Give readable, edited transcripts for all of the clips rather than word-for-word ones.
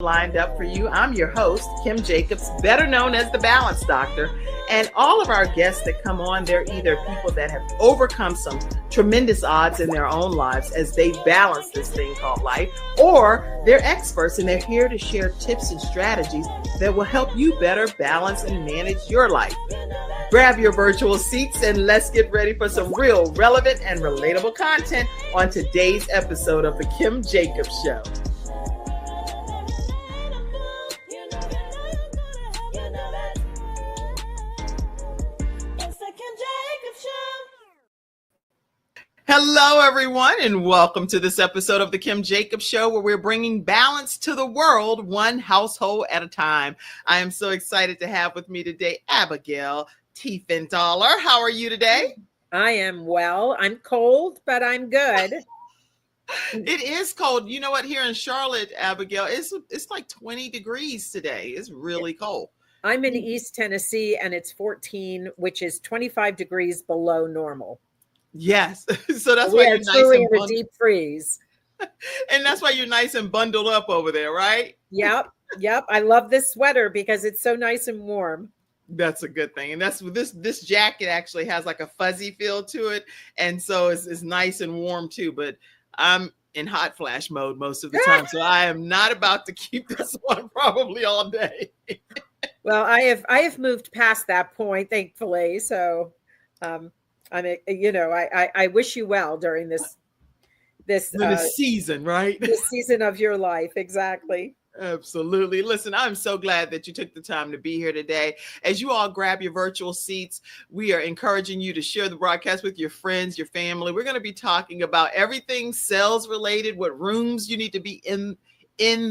Lined up for you. I'm your host, Kim Jacobs, better known as the Balance Doctor. And all of our guests that come on, they're either people that have overcome some tremendous odds in their own lives as they balance this thing called life, or they're experts and they're here to share tips and strategies that will help you better balance and manage your life. Grab your virtual seats and let's get ready for some real, relevant, and relatable content on today's episode of The Kim Jacobs Show. Hello, everyone, and welcome to this episode of The Kim Jacobs Show, where we're bringing balance to the world, one household at a time. I am so excited to have with me today Abigail Tiefenthaler. How are you today? I am well. I'm cold, but I'm good. It is cold. You know what? Here in Charlotte, Abigail, it's like 20 degrees today. It's really cold. I'm in East Tennessee, and it's 14, which is 25 degrees below normal. Yes. So that's why you're nice and in a deep freeze. And that's why you're nice and bundled up over there, right? Yep. I love this sweater because it's so nice and warm. That's a good thing. And that's this jacket actually has like a fuzzy feel to it. And so it's nice and warm too. But I'm in hot flash mode most of the time. So I am not about to keep this on probably all day. Well, I have moved past that point, thankfully. So I wish you well during this season, right? This season of your life. Exactly. Absolutely. Listen, I'm so glad that you took the time to be here today. As you all grab your virtual seats, we are encouraging you to share the broadcast with your friends, your family. We're going to be talking about everything sales related, what rooms you need to be in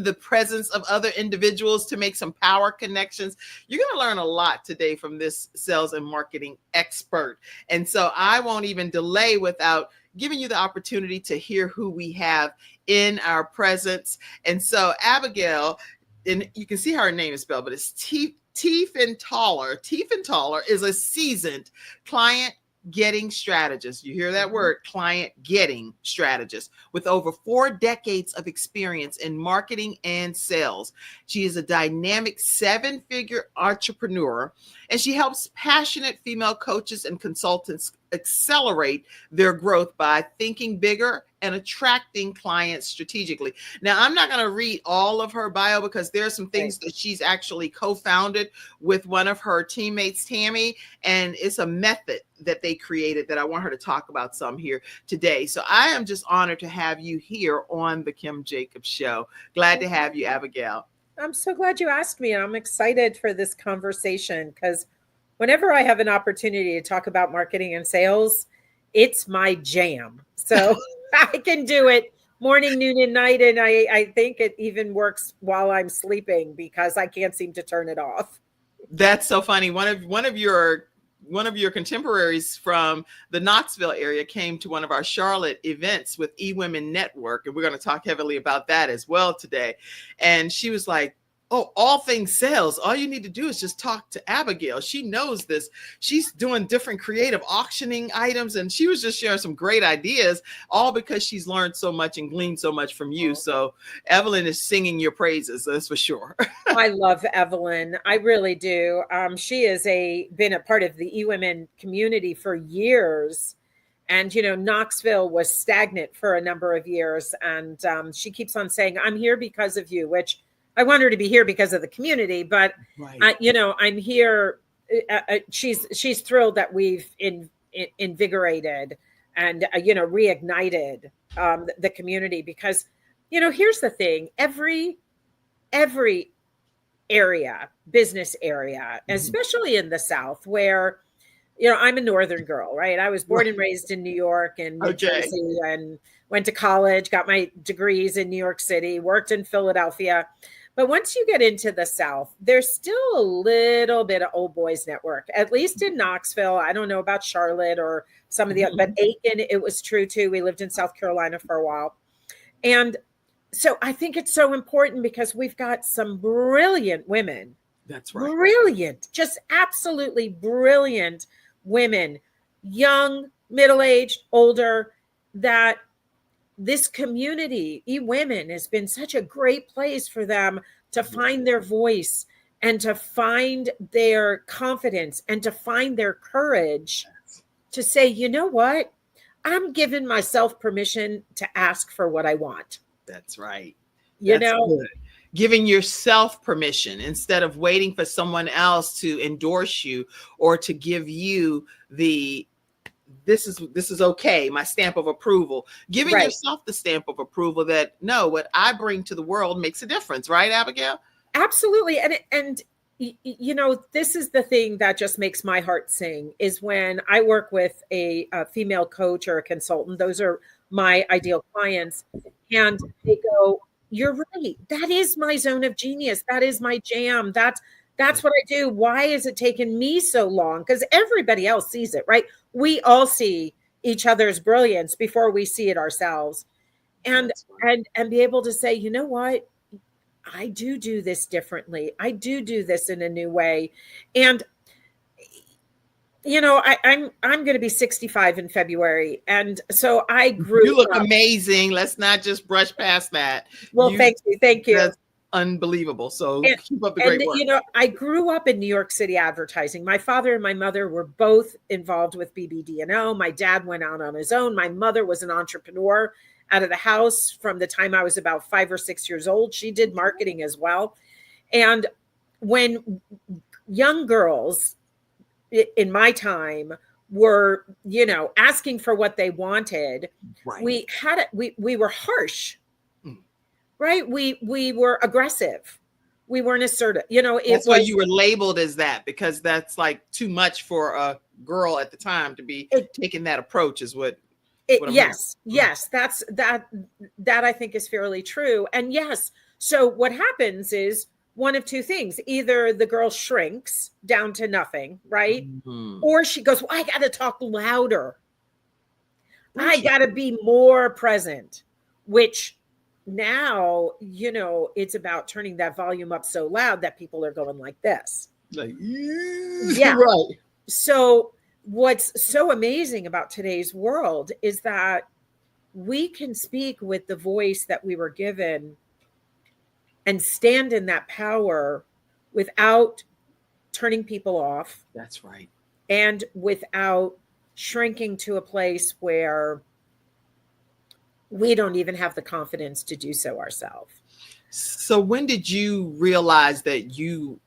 the presence of other individuals to make some power connections. You're going to learn a lot today from this sales and marketing expert. And so I won't even delay without giving you the opportunity to hear who we have in our presence. And so Abigail, and you can see how her name is spelled, but it's Tiefenthaler. Tiefenthaler is a seasoned client getting strategist. You hear that word, client getting strategist, with over 4 decades of experience in marketing and sales. She is a dynamic 7-figure entrepreneur, and she helps passionate female coaches and consultants accelerate their growth by thinking bigger and attracting clients strategically. Now, I'm not going to read all of her bio because there are some things that she's actually co-founded with one of her teammates, Tami, and it's a method that they created that I want her to talk about some here today. So I am just honored to have you here on the Kim Jacobs Show. Glad to have you, Abigail. I'm so glad you asked me. I'm excited for this conversation because whenever I have an opportunity to talk about marketing and sales, it's my jam. So I can do it morning, noon, and night. And I think it even works while I'm sleeping because I can't seem to turn it off. That's so funny. One of your contemporaries from the Knoxville area came to one of our Charlotte events with eWOMEN Network. And we're going to talk heavily about that as well today. And she was like, oh, all things sales. All you need to do is just talk to Abigail. She knows this. She's doing different creative auctioning items. And she was just sharing some great ideas, all because she's learned so much and gleaned so much from you. So Evelyn is singing your praises. That's for sure. I love Evelyn. I really do. She has been a part of the eWOMEN community for years. And, Knoxville was stagnant for a number of years. And she keeps on saying, I'm here because of you, which I want her to be here because of the community, but right. I'm here. She's thrilled that we've invigorated and reignited the community because here's the thing: every area, business area, especially in the South, where I'm a Northern girl, right? I was born and raised in New York and New Jersey, and went to college, got my degrees in New York City, worked in Philadelphia. But once you get into the South, there's still a little bit of old boys network, at least in Knoxville. I don't know about Charlotte or some of the other, but Aiken, it was true too. We lived in South Carolina for a while. And so I think it's so important because we've got some brilliant women. That's right. Brilliant, just absolutely brilliant women, young, middle-aged, older, that this community, eWOMEN, has been such a great place for them to find their voice and to find their confidence and to find their courage to say, you know what? I'm giving myself permission to ask for what I want. That's right. You know, good. Giving yourself permission instead of waiting for someone else to endorse you or to give you the this is okay, my stamp of approval. Giving yourself the stamp of approval that no, what I bring to the world makes a difference, right, Abigail? Absolutely. And you know, this is the thing that just makes my heart sing is when I work with a female coach or a consultant. Those are my ideal clients. And they go, you're right. That is my zone of genius. That is my jam. That's what I do. Why is it taking me so long? Because everybody else sees it, right? We all see each other's brilliance before we see it ourselves. And be able to say, you know what? I do this differently. I do this in a new way. And, you know, I'm going to be 65 in February. And so I grew You look amazing. Let's not just brush past that. Well, thank you. Thank you. That's unbelievable. So keep up the great work. You know, I grew up in New York City advertising. My father and my mother were both involved with BBD&O. My dad went out on his own. My mother was an entrepreneur out of the house from the time I was about 5 or 6 years old. She did marketing as well. And when young girls in my time were, you know, asking for what they wanted, we were harsh, right? We were aggressive. We weren't assertive. You know, that's why you were labeled as that, because that's like too much for a girl at the time to be taking that approach is what. Yes, that I think is fairly true. And yes, so what happens is one of two things. Either the girl shrinks down to nothing, right? Mm-hmm. Or she goes, well, I got to talk louder. I got to be more present, which now, you know, it's about turning that volume up so loud that people are going like this. Like, yeah. Right. So what's so amazing about today's world is that we can speak with the voice that we were given and stand in that power without turning people off. That's right. And without shrinking to a place where we don't even have the confidence to do so ourselves. So when did you realize that you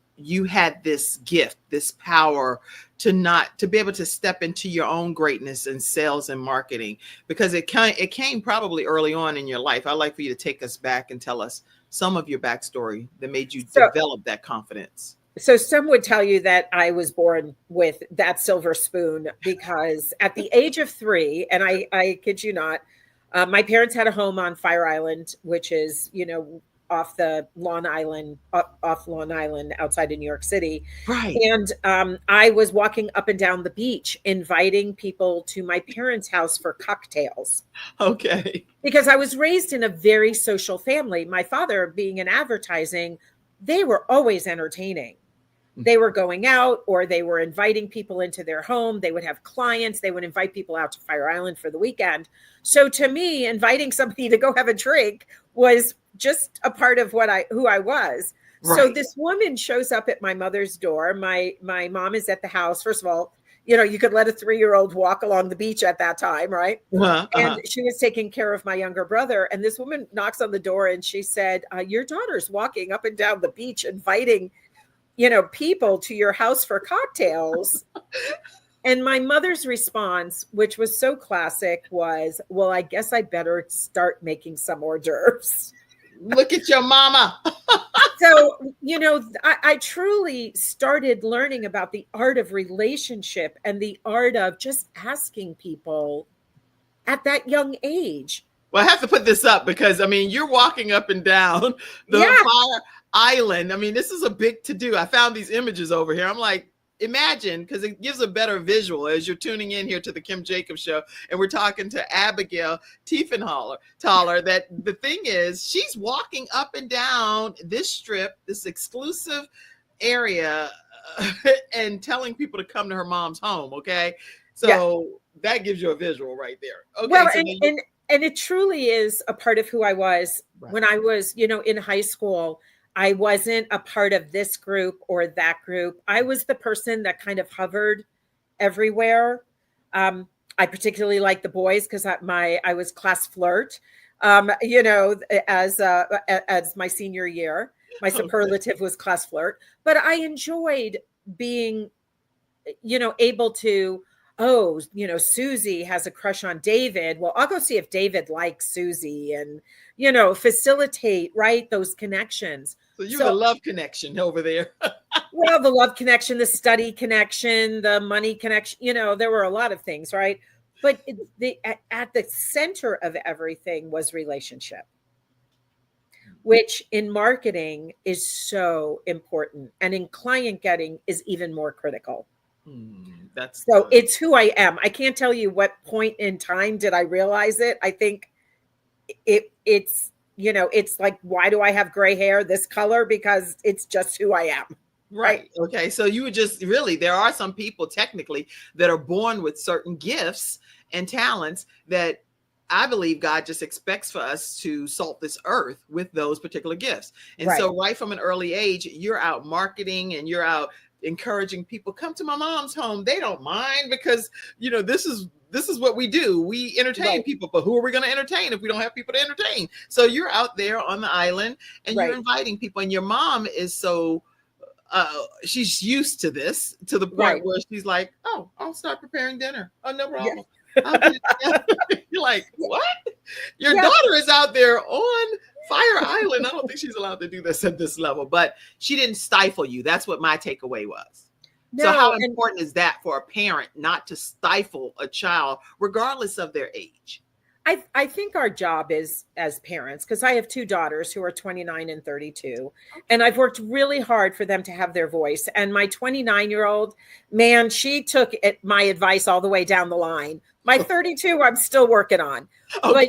had this gift, this power to be able to step into your own greatness in sales and marketing? Because it came probably early on in your life. I'd like for you to take us back and tell us some of your backstory that made you develop that confidence. So some would tell you that I was born with that silver spoon, because at the age of 3, and I kid you not, my parents had a home on Fire Island, which is, you know, off Long Island outside of New York City. Right. And I was walking up and down the beach, inviting people to my parents' house for cocktails. Okay. Because I was raised in a very social family. My father, being in advertising, they were always entertaining. They were going out, or they were inviting people into their home. They would have clients. They would invite people out to Fire Island for the weekend. So to me, inviting somebody to go have a drink was just a part of who I was. Right. So this woman shows up at my mother's door. My mom is at the house. First of all, you know, you could let a 3-year-old walk along the beach at that time, right? And she was taking care of my younger brother. And this woman knocks on the door and she said, your daughter's walking up and down the beach, inviting, you know, people to your house for cocktails. And my mother's response, which was so classic, was, well, I guess I better start making some hors d'oeuvres. Look at your mama. So, you know, I truly started learning about the art of relationship and the art of just asking people at that young age. Well, I have to put this up because, I mean, you're walking up and down the Fire Island. I mean, this is a big to-do. I found these images over here. I'm like, imagine, because it gives a better visual as you're tuning in here to the Kim Jacobs Show, and we're talking to Abigail Tiefenthaler. That the thing is, she's walking up and down this strip, this exclusive area, and telling people to come to her mom's home. Okay, so that gives you a visual right there. Okay, well, so and it truly is a part of who I was when I was, you know, in high school. I wasn't a part of this group or that group. I was the person that kind of hovered everywhere. I particularly like the boys because I was class flirt, as my senior year. My superlative was class flirt, but I enjoyed being, able to, Susie has a crush on David. Well, I'll go see if David likes Susie and, facilitate, right, those connections. So you're the love connection over there. Well, the love connection, the study connection, the money connection, there were a lot of things, right? But at the center of everything was relationship, which in marketing is so important. And in client getting is even more critical. So it's who I am. I can't tell you what point in time did I realize it. I think it's like, why do I have gray hair this color? Because it's just who I am. Right. Okay. So you would just there are some people technically that are born with certain gifts and talents that I believe God just expects for us to salt this earth with those particular gifts. And so right from an early age, you're out marketing and you're out encouraging people, come to my mom's home. They don't mind because, this is what we do. We entertain people, but who are we going to entertain if we don't have people to entertain? So you're out there on the island and you're inviting people, and your mom is so she's used to this, to the point where she's like, oh, I'll start preparing dinner. Oh, no problem. You're like, what? Your daughter is out there on Fire Island. I don't think she's allowed to do this at this level, but she didn't stifle you. That's what my takeaway was. No, so how important is that for a parent not to stifle a child regardless of their age? I think our job is, as parents, because I have two daughters who are 29 and 32, and I've worked really hard for them to have their voice. And my 29-year-old, man, she took my advice all the way down the line. My 32, I'm still working on. But,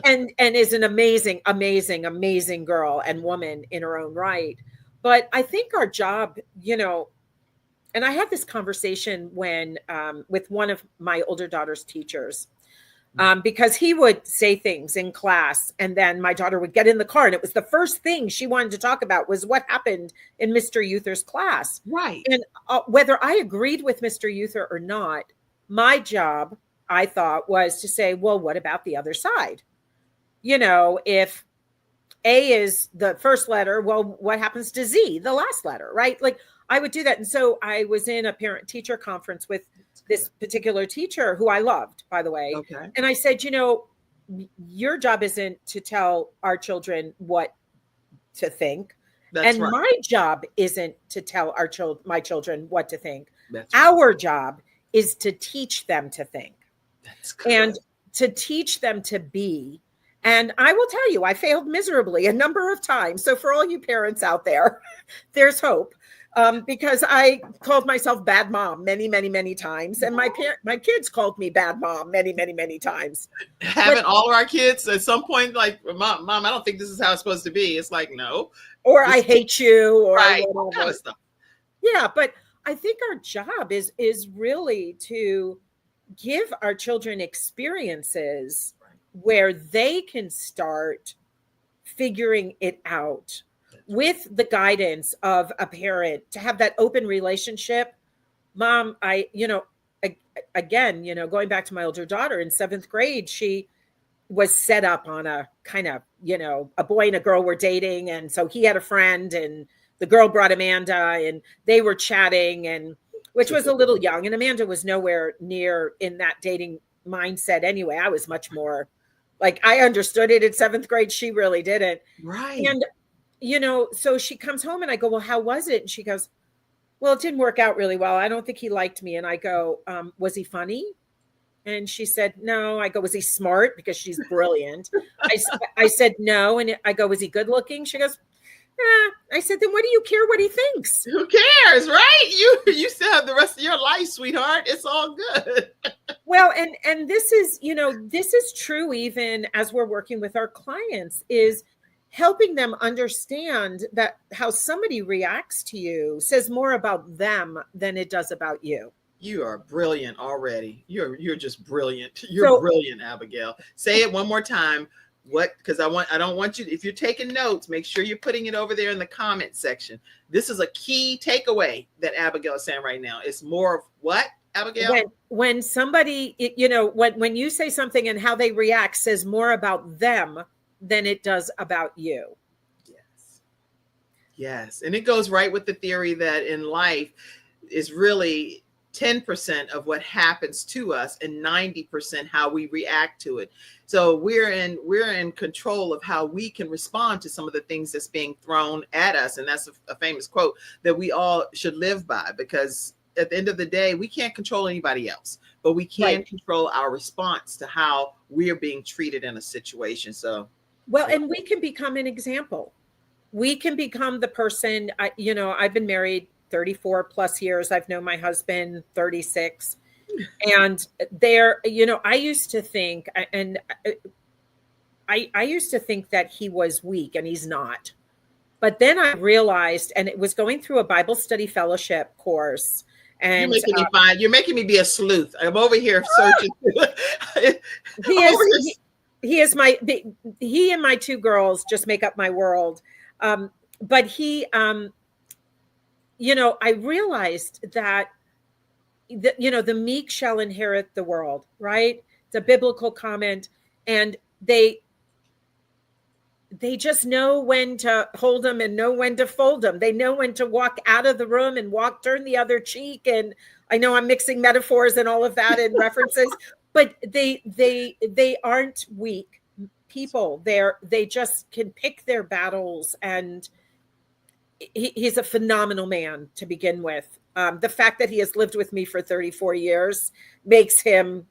and is an amazing, amazing, amazing girl and woman in her own right. But I think our job, and I had this conversation with one of my older daughter's teachers, because he would say things in class, and then my daughter would get in the car, and it was the first thing she wanted to talk about was what happened in Mr. Euther's class. Right. And whether I agreed with Mr. Euther or not, my job, I thought, was to say, well, what about the other side? If A is the first letter, well, what happens to Z, the last letter, right? Like, I would do that. And so I was in a parent-teacher conference with this particular teacher who I loved, by the way. Okay. And I said, your job isn't to tell our children what to think. And my job isn't to tell my children what to think. Our job is to teach them to think. That's cool. And to teach them to be. And I will tell you, I failed miserably a number of times. So for all you parents out there, there's hope. Because I called myself bad mom many, many, many times. And my kids called me bad mom many, many, many times. Haven't all of our kids at some point like, mom, I don't think this is how it's supposed to be. It's like, no. Or I hate you. Or all kind of stuff. Yeah, but I think our job is really to give our children experiences where they can start figuring it out with the guidance of a parent, to have that open relationship. Mom, again, going back to my older daughter in 7th grade, she was set up on a kind of, a boy and a girl were dating. And so he had a friend and the girl brought Amanda and they were chatting, and which was a little young. And Amanda was nowhere near in that dating mindset anyway. I was much more like, I understood it in 7th grade. She really didn't. Right. And so she comes home and I go, well, how was it? And she goes, well, it didn't work out really well. I don't think he liked me. And I go, was he funny? And she said, no. I go, was he smart? Because she's brilliant. I said, no. And I go, was he good looking? She goes, I said, then what do you care what he thinks? Who cares, right? You still have the rest of your life, sweetheart. It's all good. Well, and this is, this is true even as we're working with our clients, is helping them understand that how somebody reacts to you says more about them than it does about you. You are brilliant already. You're just brilliant. You're brilliant, Abigail. Say it one more time. Because I don't want you, if you're taking notes, make sure you're putting it over there in the comment section. This is a key takeaway that Abigail is saying right now. It's more of what, Abigail? When somebody, when you say something and how they react says more about them than it does about you. Yes. And it goes right with the theory that in life is really 10% of what happens to us and 90% how we react to it. So we're in control of how we can respond to some of the things that's being thrown at us. And that's a famous quote that we all should live by, because at the end of the day, we can't control anybody else, but we can control our response to how we are being treated in a situation. So, and we can become an example. We can become the person, I've been married 34 plus years. I've known my husband 36. And I used to think, and I used to think that he was weak, and he's not. But then I realized, and it was going through a Bible study fellowship course. And you're making me be a sleuth. I'm over here searching. He and my two girls just make up my world. But he, I realized that, the meek shall inherit the world, right? It's a biblical comment. And they just know when to hold them and know when to fold them. They know when to walk out of the room and turn the other cheek. And I know I'm mixing metaphors and all of that and references, but they aren't weak people. They just can pick their battles. And he's a phenomenal man to begin with. The fact that he has lived with me for 34 years makes him,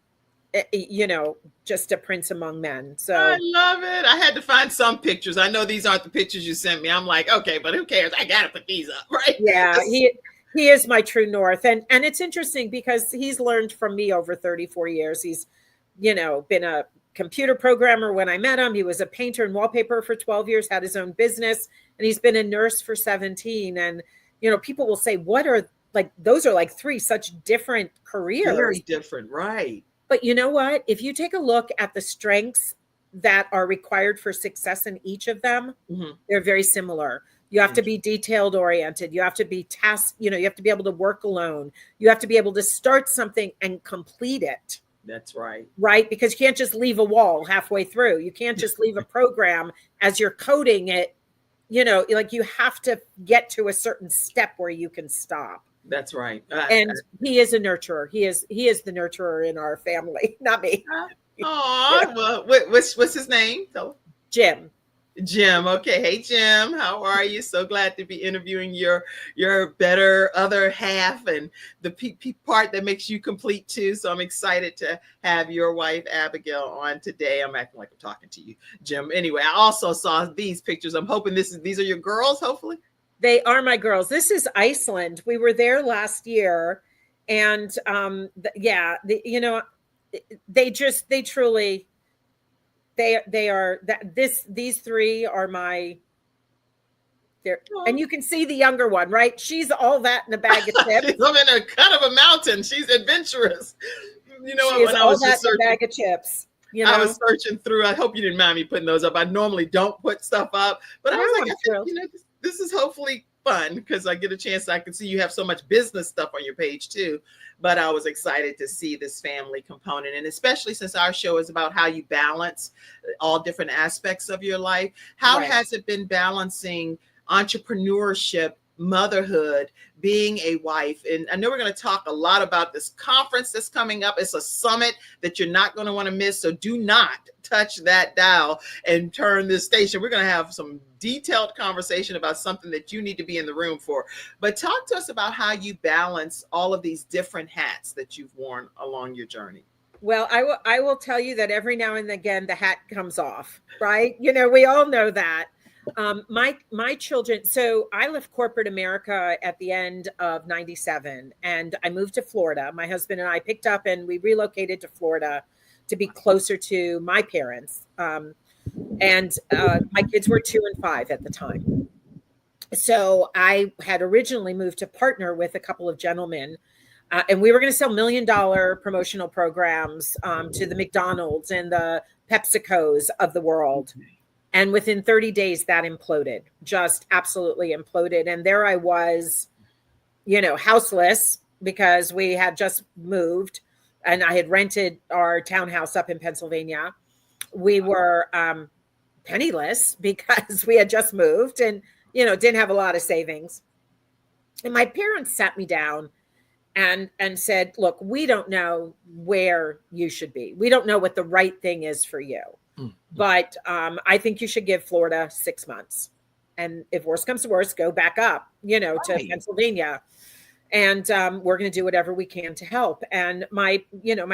just a prince among men. So I love it. I had to find some pictures. I know these aren't the pictures you sent me. I'm like, okay, but who cares? I got to put these up, right? Yeah, he is my true north. And it's interesting because he's learned from me over 34 years. He's, been a computer programmer when I met him. He was a painter and wallpaper for 12 years, had his own business, and he's been a nurse for 17. And, people will say, those are like three such different careers. Very different, right? But you know what? If you take a look at the strengths that are required for success in each of them, they're very similar. You have to be detailed oriented. You have to be you have to be able to work alone. You have to be able to start something and complete it. That's right. Right? Because you can't just leave a wall halfway through. You can't just leave a program as you're coding it. You have to get to a certain step where you can stop. That's right. And he is a nurturer. He is the nurturer in our family, not me. Oh, well, what's his name? Jim. Okay. Hey, Jim. How are you? So glad to be interviewing your better other half and the part that makes you complete too. So I'm excited to have your wife, Abigail, on today. I'm acting like I'm talking to you, Jim. Anyway, I also saw these pictures. I'm hoping these are your girls, hopefully. They are my girls. This is Iceland. We were there last year, and these three are my. And you can see the younger one, right? She's all that in a bag of chips. I'm in a kind of a mountain. She's adventurous. She's all that in a bag of chips. I was searching through. I hope you didn't mind me putting those up. I normally don't put stuff up, but I was like, this is hopefully fun because I get a chance. I can see you have so much business stuff on your page too, but I was excited to see this family component. And especially since our show is about how you balance all different aspects of your life. How has it been balancing entrepreneurship, motherhood, being a wife? And I know we're going to talk a lot about this conference that's coming up. It's a summit that you're not going to want to miss. So do not touch that dial and turn this station. We're going to have some detailed conversation about something that you need to be in the room for. But talk to us about how you balance all of these different hats that you've worn along your journey. Well, I will tell you that every now and again, the hat comes off, right? We all know that. My children, so I left corporate America at the end of 97 and I moved to Florida. My husband and I picked up and we relocated to Florida to be closer to my parents. And my kids were 2 and 5 at the time. So I had originally moved to partner with a couple of gentlemen And we were going to sell $1 million promotional programs to the McDonald's and the PepsiCos of the world. And within 30 days, that imploded, just absolutely imploded. And there I was, houseless because we had just moved and I had rented our townhouse up in Pennsylvania. We were penniless because we had just moved and, didn't have a lot of savings. And my parents sat me down and said, look, we don't know where you should be. We don't know what the right thing is for you. But I think you should give Florida 6 months. And if worse comes to worse, go back up, to Pennsylvania. And we're going to do whatever we can to help. And my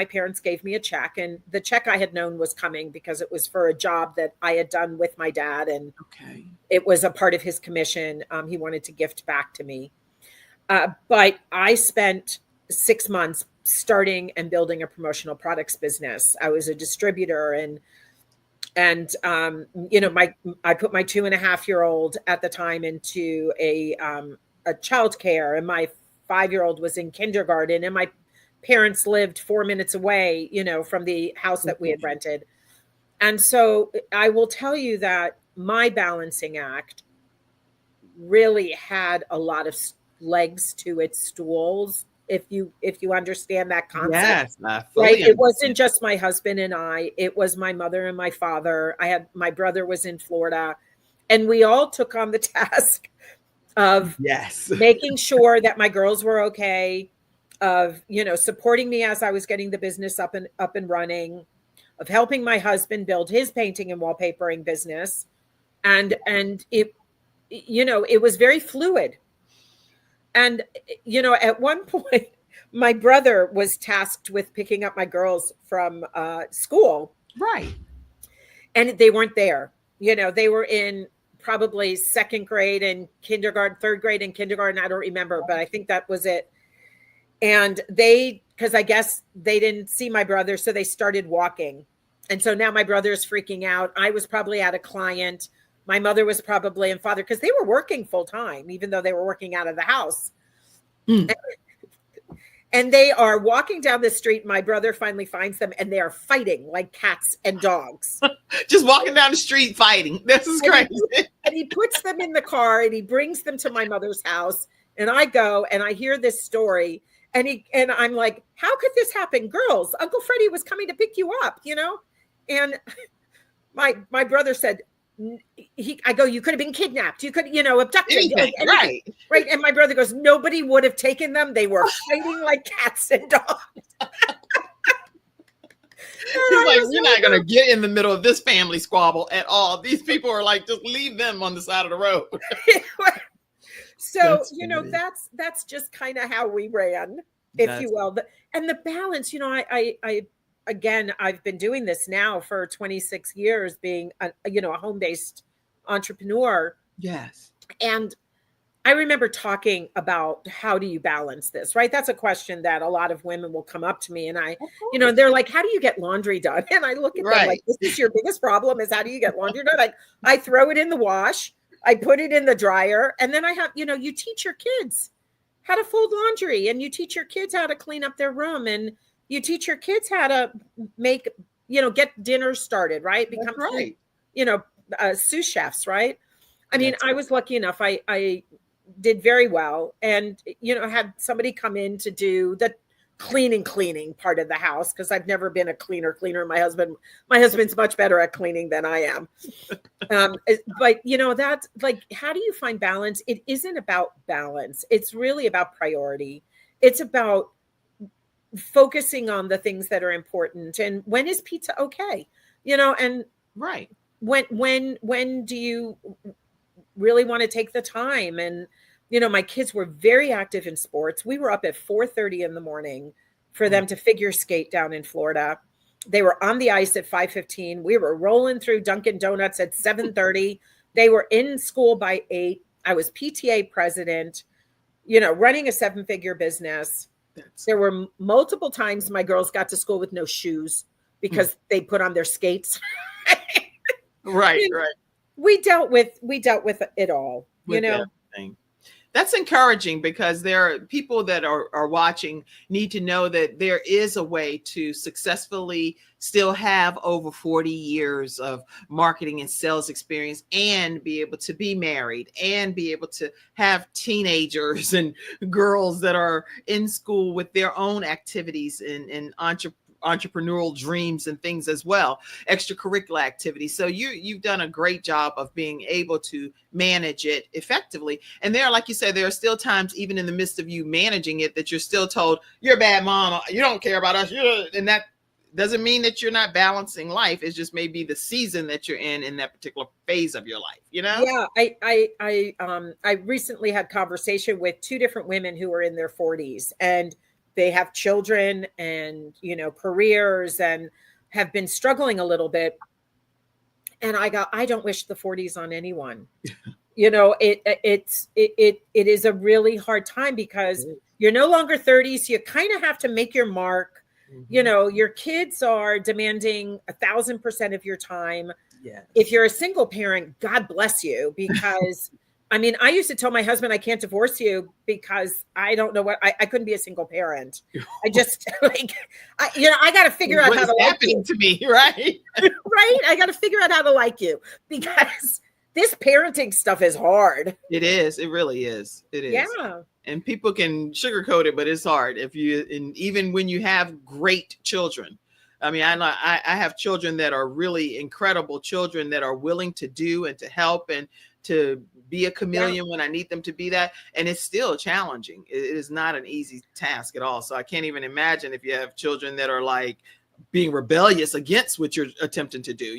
parents gave me a check, and the check I had known was coming because it was for a job that I had done with my dad. And it was a part of his commission. He wanted to gift back to me. But I spent 6 months starting and building a promotional products business. I was a distributor and I put my 2.5-year-old at the time into a childcare, and my 5-year-old was in kindergarten, and my parents lived 4 minutes away, from the house that we had rented. And so I will tell you that my balancing act really had a lot of legs to its stools. If you understand that concept. Yes, right. It wasn't just my husband and I, it was my mother and my father. My brother was in Florida, and we all took on the task of making sure that my girls were okay, of, supporting me as I was getting the business up and running, of helping my husband build his painting and wallpapering business. And it, it was very fluid. And, at one point, my brother was tasked with picking up my girls from school. Right. And they weren't there. They were in probably second grade and kindergarten, third grade and kindergarten. I don't remember, but I think that was it. And because I guess they didn't see my brother, so they started walking. And so now my brother's freaking out. I was probably at a client. My mother was probably in father, because they were working full time, even though they were working out of the house. And they are walking down the street. My brother finally finds them, and they are fighting like cats and dogs. Just walking down the street fighting. This is crazy. And he puts them in the car and he brings them to my mother's house. And I go and I hear this story. And I'm like, how could this happen? Girls, Uncle Freddie was coming to pick you up, And my brother said, I go, you could have been kidnapped. You could, abducted. Anything, right. Right. And my brother goes, nobody would have taken them. They were fighting like cats and dogs. He's like, you're not going to get in the middle of this family squabble at all. These people are like, just leave them on the side of the road. So, that's just kind of how we ran, if you will. And the balance, again, I've been doing this now for 26 years, being a home-based entrepreneur. Yes. And I remember talking about, how do you balance this, right? That's a question that a lot of women will come up to me, and they're like, how do you get laundry done? And I look at them like, this is your biggest problem, is how do you get laundry done? I throw it in the wash, I put it in the dryer, and then I have, you teach your kids how to fold laundry, and you teach your kids how to clean up their room, and you teach your kids how to make, get dinner started, right? Become, sous chefs, right? I mean, I was lucky enough. I did very well, and, had somebody come in to do the cleaning part of the house, because I've never been a cleaner. My husband's much better at cleaning than I am. But that's like, how do you find balance? It isn't about balance. It's really about priority. It's about focusing on the things that are important. And when is pizza okay? And right. When do you really want to take the time? And, my kids were very active in sports. We were up at 4:30 in the morning for them to figure skate down in Florida. They were on the ice at 5:15. We were rolling through Dunkin' Donuts at 7:30. They were in school by 8. I was PTA president, running a 7-figure business. There were multiple times my girls got to school with no shoes because they put on their skates. Right. We dealt with it all, Everything. That's encouraging, because there are people that are watching need to know that there is a way to successfully still have over 40 years of marketing and sales experience and be able to be married and be able to have teenagers and girls that are in school with their own activities and entrepreneurial dreams and things as well, extracurricular activities. So you've done a great job of being able to manage it effectively. And there, like you said, there are still times, even in the midst of you managing it, that you're still told, you're a bad mom, you don't care about us. And that doesn't mean that you're not balancing life. It's just maybe the season that you're in that particular phase of your life, Yeah, I recently had conversation with two different women who are in their 40s, and they have children and, careers, and have been struggling a little bit. And I don't wish the 40s on anyone. It is a really hard time, because you're no longer 30s. So you kind of have to make your mark. Mm-hmm. Your kids are demanding 1,000% of your time. Yes. If you're a single parent, God bless you, because I used to tell my husband, I can't divorce you because I don't know I couldn't be a single parent. I just I got to figure out how to like you. To me, right? Right. I got to figure out how to like you, because this parenting stuff is hard. It is. It really is. It is. Yeah. And people can sugarcoat it, but it's hard. And even when you have great children. I have children that are really incredible children that are willing to do and to help and to be a chameleon when I need them to be that. And it's still challenging. It is not an easy task at all. So I can't even imagine if you have children that are like being rebellious against what you're attempting to do,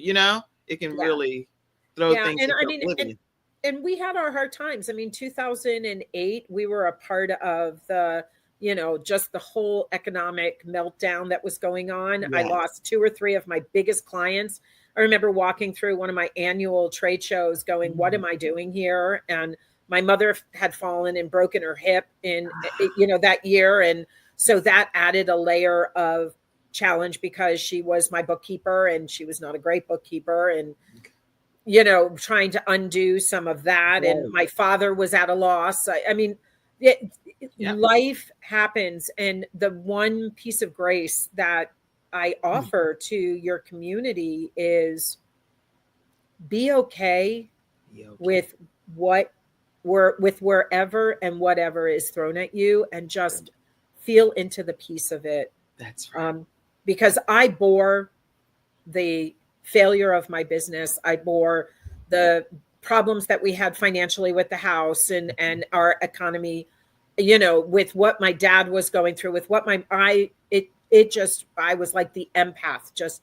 it can really throw things into oblivion. And we had our hard times. 2008, we were a part of the, just the whole economic meltdown that was going on. Yes. I lost 2 or 3 of my biggest clients. I remember walking through one of my annual trade shows going, what am I doing here? And my mother had fallen and broken her hip in, that year. And so that added a layer of challenge, because she was my bookkeeper and she was not a great bookkeeper. And, trying to undo some of that. Right. And my father was at a loss. Life happens. And the one piece of grace that I offer to your community is be okay with with wherever and whatever is thrown at you, and just feel into the piece of it. That's right. Because I bore the failure of my business. I bore the problems that we had financially with the house and our economy, with what my dad was going through, with what I was like the empath,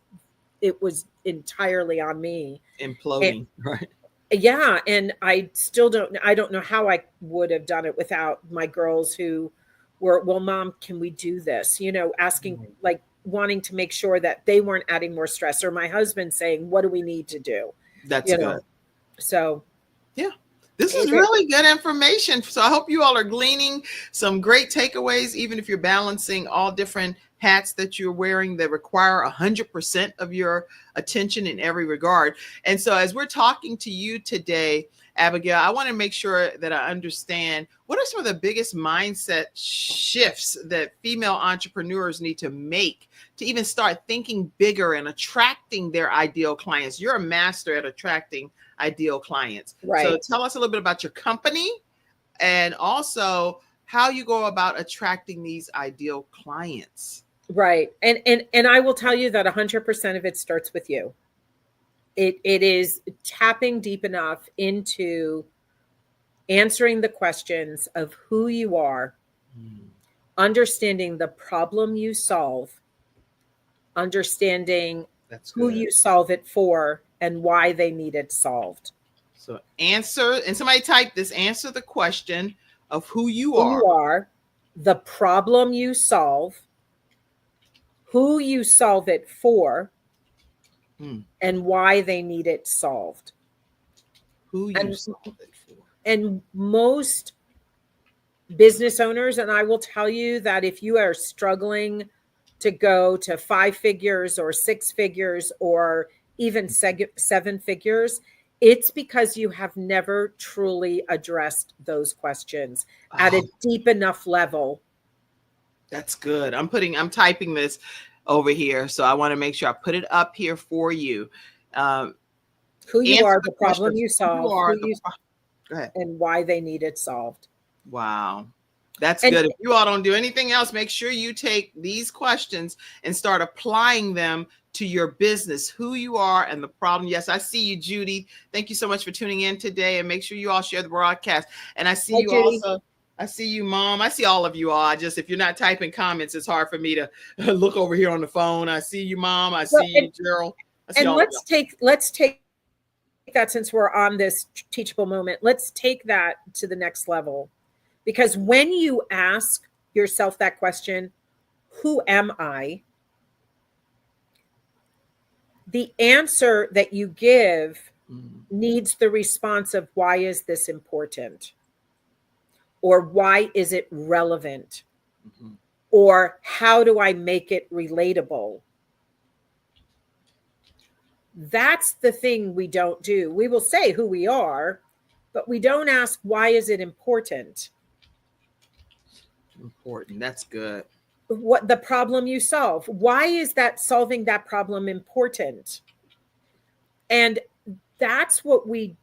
it was entirely on me. Imploding, right? Yeah. And I don't know how I would have done it without my girls who were, well, Mom, can we do this? Asking, wanting to make sure that they weren't adding more stress, or my husband saying, what do we need to do? That's good. So, yeah. This is really good information. So I hope you all are gleaning some great takeaways, even if you're balancing all different hats that you're wearing that require 100% of your attention in every regard. And so as we're talking to you today, Abigail, I want to make sure that I understand, what are some of the biggest mindset shifts that female entrepreneurs need to make to even start thinking bigger and attracting their ideal clients? You're a master at attracting ideal clients. Right. So tell us a little bit about your company, and also how you go about attracting these ideal clients. Right. And I will tell you that 100% of it starts with you. It is tapping deep enough into answering the questions of who you are, understanding the problem you solve, understanding who you solve it for, and why they need it solved. So answer, and somebody type this, answer the question of who you are, the problem you solve, who you solve it for, and why they need it solved. Who you solve it for. And most business owners, and I will tell you that if you are struggling to go to 5 figures or 6 figures or even 7 figures, It's because you have never truly addressed those questions at a deep enough level. That's good. I'm typing this over here. So I want to make sure I put it up here for you. Who you are, the problem you solve, go ahead. and why they need it solved. Wow. That's good. If you all don't do anything else, make sure you take these questions and start applying them to your business, who you are and the problem. Yes, I see you, Judy. Thank you so much for tuning in today, and make sure you all share the broadcast. And I see you Judy. Also. I see you, Mom. I see all of you all. If you're not typing comments, it's hard for me to look over here on the phone. I see you, Mom. I see you, Gerald. And let's take that, since we're on this teachable moment, let's take that to the next level. Because when you ask yourself that question, who am I? The answer that you give needs the response of, why is this important? Or why is it relevant? Or how do I make it relatable? That's the thing we don't do. We will say who we are, but we don't ask, why is it important? Important. That's good. What the problem you solve. Why is that solving that problem important? And that's what we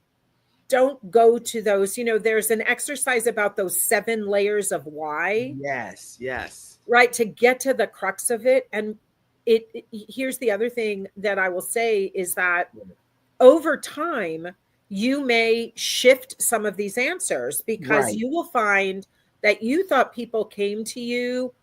don't go to those. There's an exercise about those 7 layers of why. Yes. Right. To get to the crux of it. And here's the other thing that I will say is that over time, you may shift some of these answers, because you will find that you thought people came to you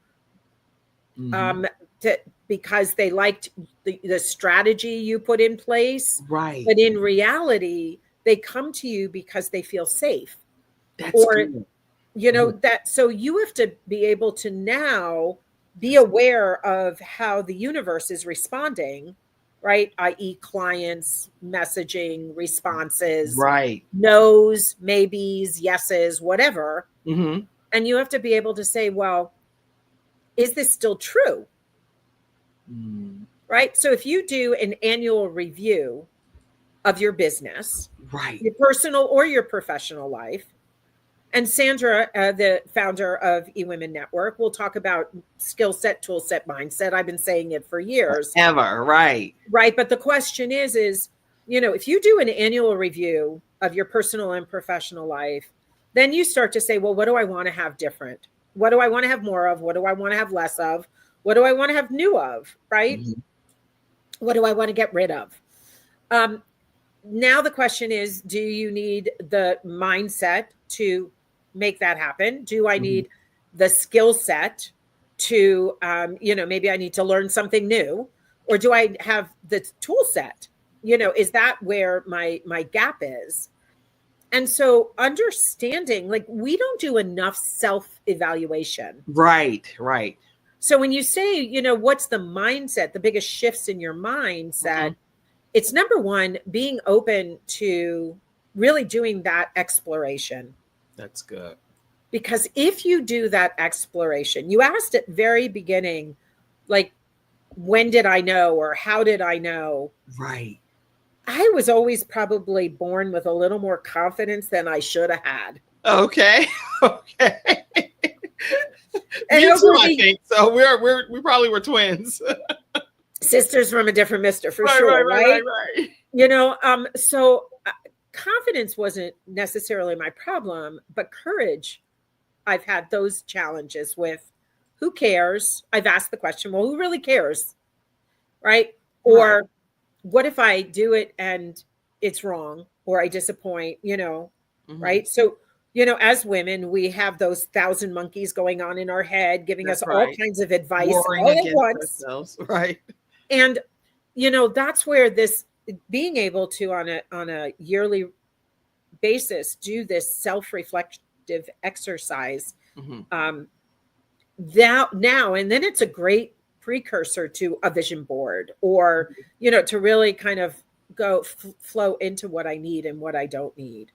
because they liked the strategy you put in place. Right. But in reality, they come to you because they feel safe. That's good. That, so you have to be able to now be aware of how the universe is responding, right? i.e. clients, messaging, responses, no's, maybes, yeses, whatever. And you have to be able to say, well, is this still true? Right? So if you do an annual review of your business, your personal or your professional life, and Sandra, the founder of eWOMEN Network, will talk about skill set, tool set, mindset. I've been saying it for years. Right. But the question is, if you do an annual review of your personal and professional life, then you start to say, well, what do I want to have different? What do I want to have more of? What do I want to have less of? What do I want to have new of? Right? What do I want to get rid of? Now the question is, do you need the mindset to make that happen? Do I need the skill set to, maybe I need to learn something new? Or do I have the tool set? Is that where my gap is? And so understanding, we don't do enough self-evaluation. Right. So when you say, what's the mindset, the biggest shifts in your mindset, it's number one, being open to really doing that exploration. That's good. Because if you do that exploration, you asked at very beginning, when did I know, or how did I know? Right. I was always probably born with a little more confidence than I should have had. Okay. And me too, I think. So we probably were twins. Sisters from a different mister, for sure. Right. So confidence wasn't necessarily my problem, but courage. I've had those challenges with. Who cares? I've asked the question, well, who really cares? Right. Or what if I do it and it's wrong, or I disappoint, right? So, as women, we have those 1,000 monkeys going on in our head, giving us all kinds of advice all at once. Right. And, that's where this being able to on a yearly basis, do this self-reflective exercise now, and then it's a great precursor to a vision board, or, to really kind of go flow into what I need and what I don't need.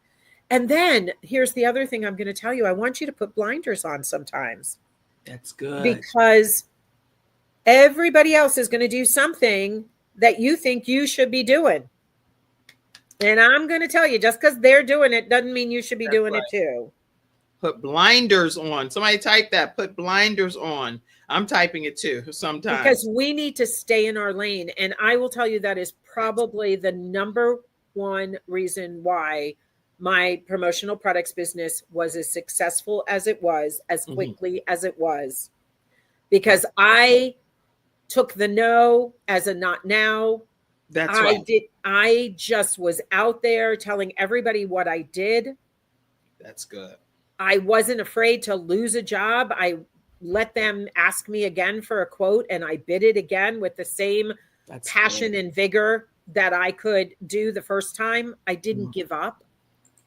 And then here's the other thing I'm going to tell you. I want you to put blinders on sometimes. That's good. Because everybody else is going to do something that you think you should be doing. And I'm going to tell you, just because they're doing it doesn't mean you should be doing it too. Put blinders on. Somebody type that. Put blinders on. I'm typing it too sometimes. Because we need to stay in our lane. And I will tell you that is probably the number one reason why my promotional products business was as successful as it was, as quickly as it was. Because I took the no as a not now. That's right. I just was out there telling everybody what I did. That's good. I wasn't afraid to lose a job. I let them ask me again for a quote, and I bid it again with the same passion and vigor that I could do the first time. I didn't give up.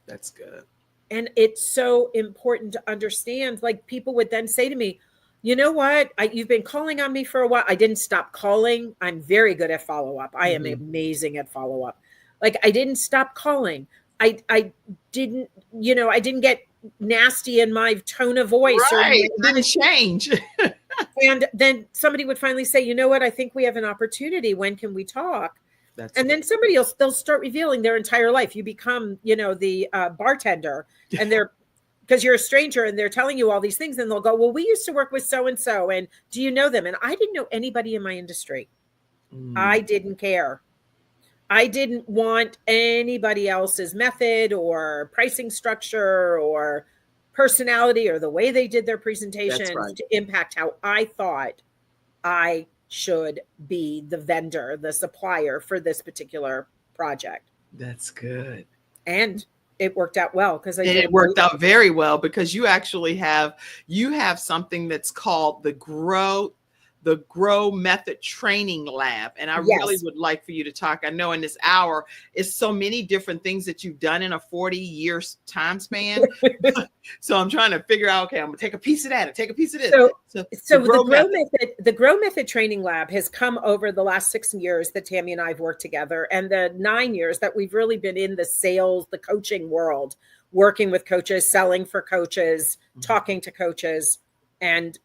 That's good. And it's so important to understand. Like, people would then say to me, you know what? You've been calling on me for a while. I didn't stop calling. I'm very good at follow-up. I am amazing at follow-up. Like, I didn't stop calling. I didn't get nasty in my tone of voice. Right. It didn't change. And then somebody would finally say, you know what? I think we have an opportunity. When can we talk? And then somebody else, they'll start revealing their entire life. You become, the bartender, and because you're a stranger and they're telling you all these things, and they'll go, well, we used to work with so-and-so, and do you know them? And I didn't know anybody in my industry. I didn't care. I didn't want anybody else's method or pricing structure or personality or the way they did their presentations to impact how I thought I should be the vendor, the supplier for this particular project. That's good. And it worked out well, because it worked out very well, because you actually have something that's called the Grow Method Training Lab. And I really would like for you to talk. I know in this hour, it's so many different things that you've done in a 40-year time span. So I'm trying to figure out, okay, I'm gonna take a piece of that and take a piece of this. So the Grow Method Training Lab has come over the last 6 years that Tami and I have worked together, and the 9 years that we've really been in the sales, the coaching world, working with coaches, selling for coaches, talking to coaches. And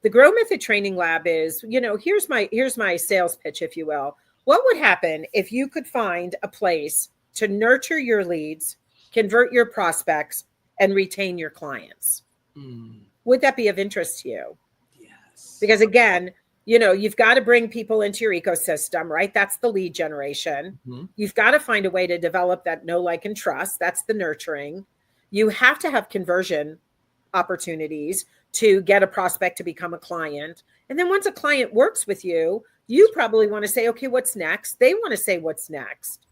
the Grow Method Training Lab is, here's my sales pitch, if you will. What would happen if you could find a place to nurture your leads, convert your prospects, and retain your clients? Would that be of interest to you? Yes. Because again, you've got to bring people into your ecosystem, right? That's the lead generation. You've got to find a way to develop that know, like, and trust. That's the nurturing. You have to have conversion opportunities to get a prospect to become a client. And then once a client works with you, you probably want to say, okay, what's next? They want to say, what's next?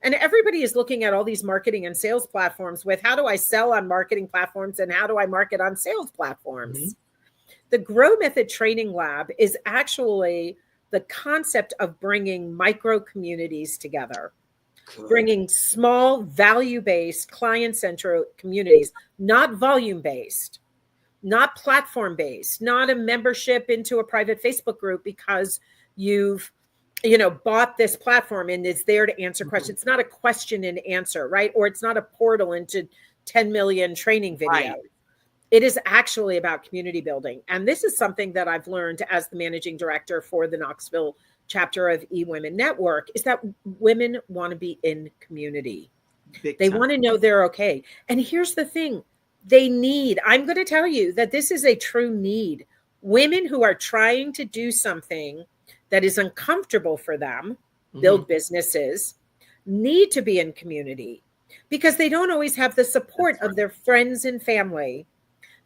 And everybody is looking at all these marketing and sales platforms with, how do I sell on marketing platforms and how do I market on sales platforms? The Grow Method Training Lab is actually the concept of bringing micro communities together. Bringing small, value-based, client-centric communities, not volume-based, not platform-based, not a membership into a private Facebook group because you've, bought this platform and it's there to answer questions. It's not a question and answer, right? Or it's not a portal into 10 million training videos. Right. It is actually about community building. And this is something that I've learned as the managing director for the Knoxville chapter of eWOMEN Network, is that women want to be in community. They want to know they're okay. And here's the thing. I'm going to tell you that this is a true need. Women who are trying to do something that is uncomfortable for them, build businesses, need to be in community, because they don't always have the support of their friends and family.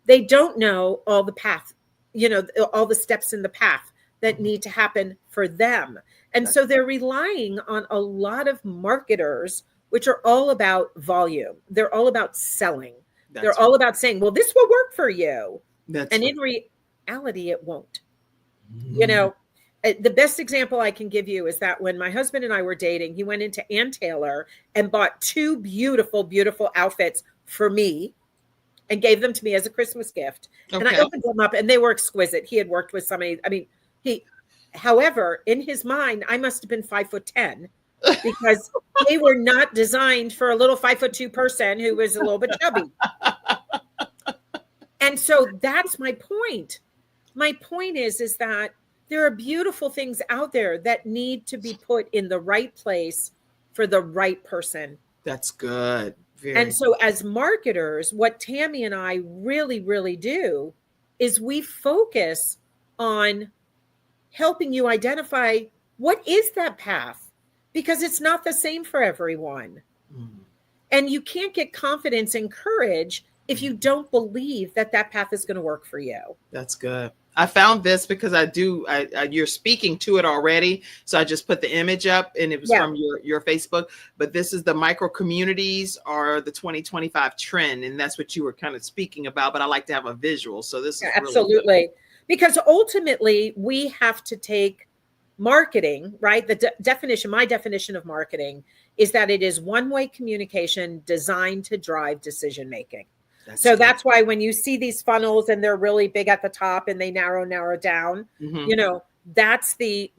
They don't know all the path, all the steps in the path that need to happen for them. And so they're relying on a lot of marketers, which are all about volume. They're all about selling. They're all about saying, well, this will work for you. And in reality, it won't. The best example I can give you is that when my husband and I were dating, he went into Ann Taylor and bought 2 beautiful, beautiful outfits for me and gave them to me as a Christmas gift. Okay. And I opened them up and they were exquisite. He had worked with somebody. However, in his mind, I must have been 5'10", because they were not designed for a little 5'2" person who was a little bit chubby. And so that's my point. My point is that there are beautiful things out there that need to be put in the right place for the right person. That's good. And so as marketers, what Tami and I really, really do is we focus on helping you identify what is that path, because it's not the same for everyone. And you can't get confidence and courage if you don't believe that that path is going to work for you. That's good. I found this because you're speaking to it already. So I just put the image up, and it was from your Facebook, but this is the micro communities are the 2025 trend. And that's what you were kind of speaking about, but I like to have a visual. So this is absolutely really good. Because ultimately we have to take marketing, right? My definition of marketing is that it is one-way communication designed to drive decision-making. That's why when you see these funnels and they're really big at the top and they narrow down, that's the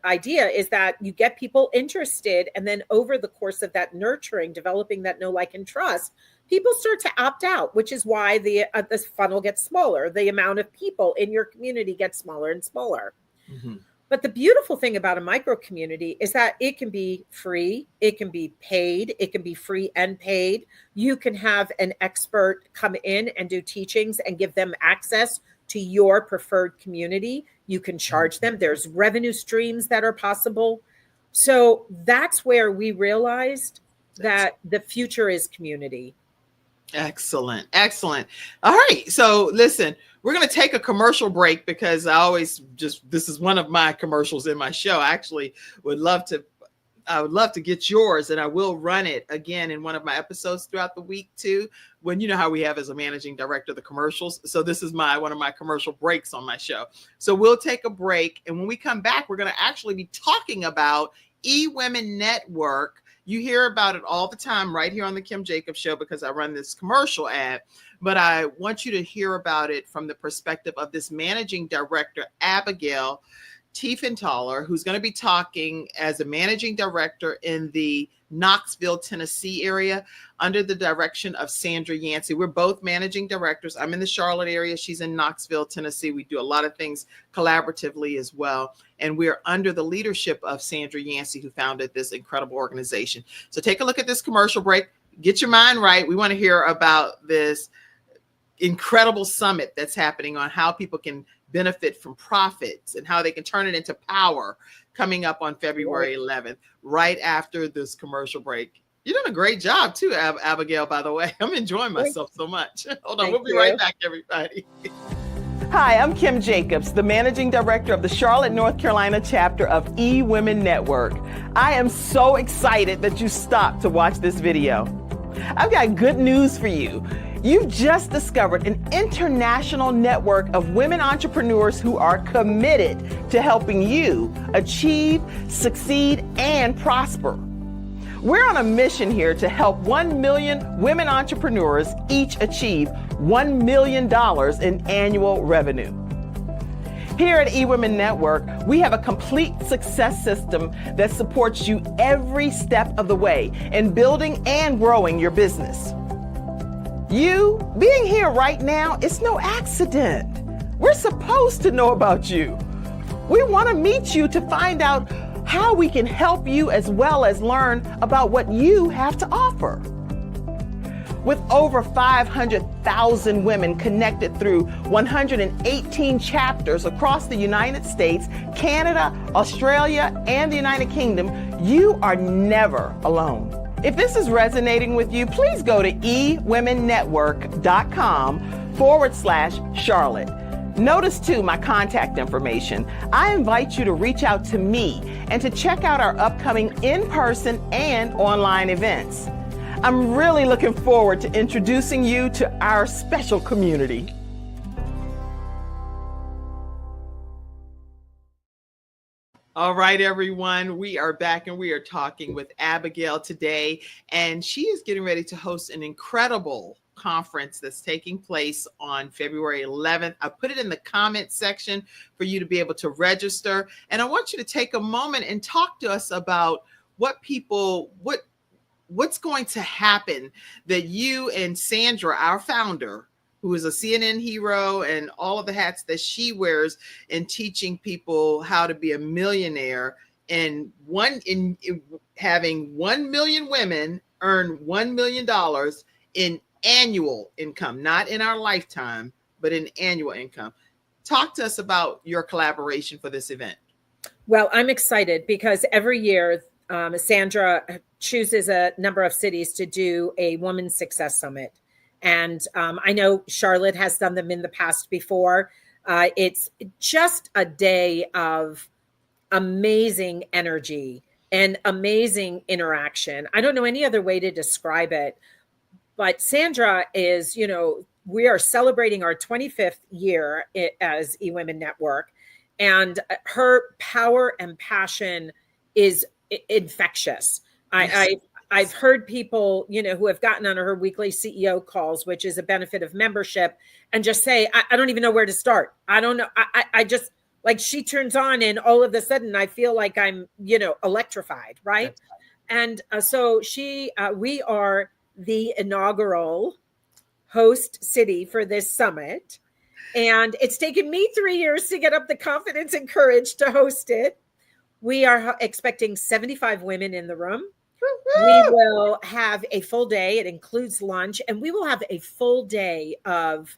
idea, is that you get people interested. And then over the course of that nurturing, developing that know, like, and trust, people start to opt out, which is why the funnel gets smaller. The amount of people in your community gets smaller and smaller. But the beautiful thing about a micro community is that it can be free, it can be paid, it can be free and paid. You can have an expert come in and do teachings and give them access to your preferred community. You can charge them. There's revenue streams that are possible. So that's where we realized that the future is community. Excellent. Excellent. All right. So listen, we're going to take a commercial break because this is one of my commercials in my show. I actually would love to get yours, and I will run it again in one of my episodes throughout the week too, when you know how we have as a managing director, the commercials. So this is one of my commercial breaks on my show. So we'll take a break. And when we come back, we're going to actually be talking about eWOMEN Network. You hear about it all the time right here on the Kim Jacobs Show because I run this commercial ad, but I want you to hear about it from the perspective of this managing director, Abigail Tiefenthaler, who's going to be talking as a managing director in the Knoxville, Tennessee area under the direction of Sandra Yancey. We're both managing directors. I'm in the Charlotte area. She's in Knoxville, Tennessee. We do a lot of things collaboratively as well. And we're under the leadership of Sandra Yancey, who founded this incredible organization. So take a look at this commercial break. Get your mind right. We want to hear about this incredible summit that's happening on how people can benefit from profits and how they can turn it into power, coming up on February 11th, right after this commercial break. You're doing a great job too, Abigail, by the way. I'm enjoying myself so much. Hold on, we'll be right back, everybody. Hi, I'm Kim Jacobs, the Managing Director of the Charlotte, North Carolina chapter of eWOMEN Network. I am so excited that you stopped to watch this video. I've got good news for you. You've just discovered an international network of women entrepreneurs who are committed to helping you achieve, succeed, and prosper. We're on a mission here to help 1 million women entrepreneurs each achieve $1 million in annual revenue. Here at eWOMEN Network, we have a complete success system that supports you every step of the way in building and growing your business. You being here right now, it's no accident. We're supposed to know about you. We want to meet you to find out how we can help you, as well as learn about what you have to offer. With over 500,000 women connected through 118 chapters across the United States, Canada, Australia, and the United Kingdom, you are never alone. If this is resonating with you, please go to eWomennetwork.com/Charlotte. Notice too my contact information. I invite you to reach out to me and to check out our upcoming in-person and online events. I'm really looking forward to introducing you to our special community. All right, everyone, we are back and we are talking with Abigail today, and she is getting ready to host an incredible conference that's taking place on February 11th. I put it in the comment section for you to be able to register, and I want you to take a moment and talk to us about what's going to happen that you and Sandra, our founder, who is a CNN hero and all of the hats that she wears in teaching people how to be a millionaire, and having 1 million women earn $1 million in annual income, not in our lifetime, but in annual income. Talk to us about your collaboration for this event. Well, I'm excited because every year Sandra chooses a number of cities to do a Women's Success Summit. And I know Charlotte has done them in the past before. It's just a day of amazing energy and amazing interaction. I don't know any other way to describe it. But Sandra is, we are celebrating our 25th year as eWOMEN Network. And her power and passion is infectious. Yes. I've heard people, who have gotten on her weekly CEO calls, which is a benefit of membership, and just say, I don't even know where to start. I don't know. I just, like, she turns on and all of a sudden I feel like I'm, electrified. Right. And so we are the inaugural host city for this summit. And it's taken me 3 years to get up the confidence and courage to host it. We are expecting 75 women in the room. We will have a full day. It includes lunch, and we will have a full day of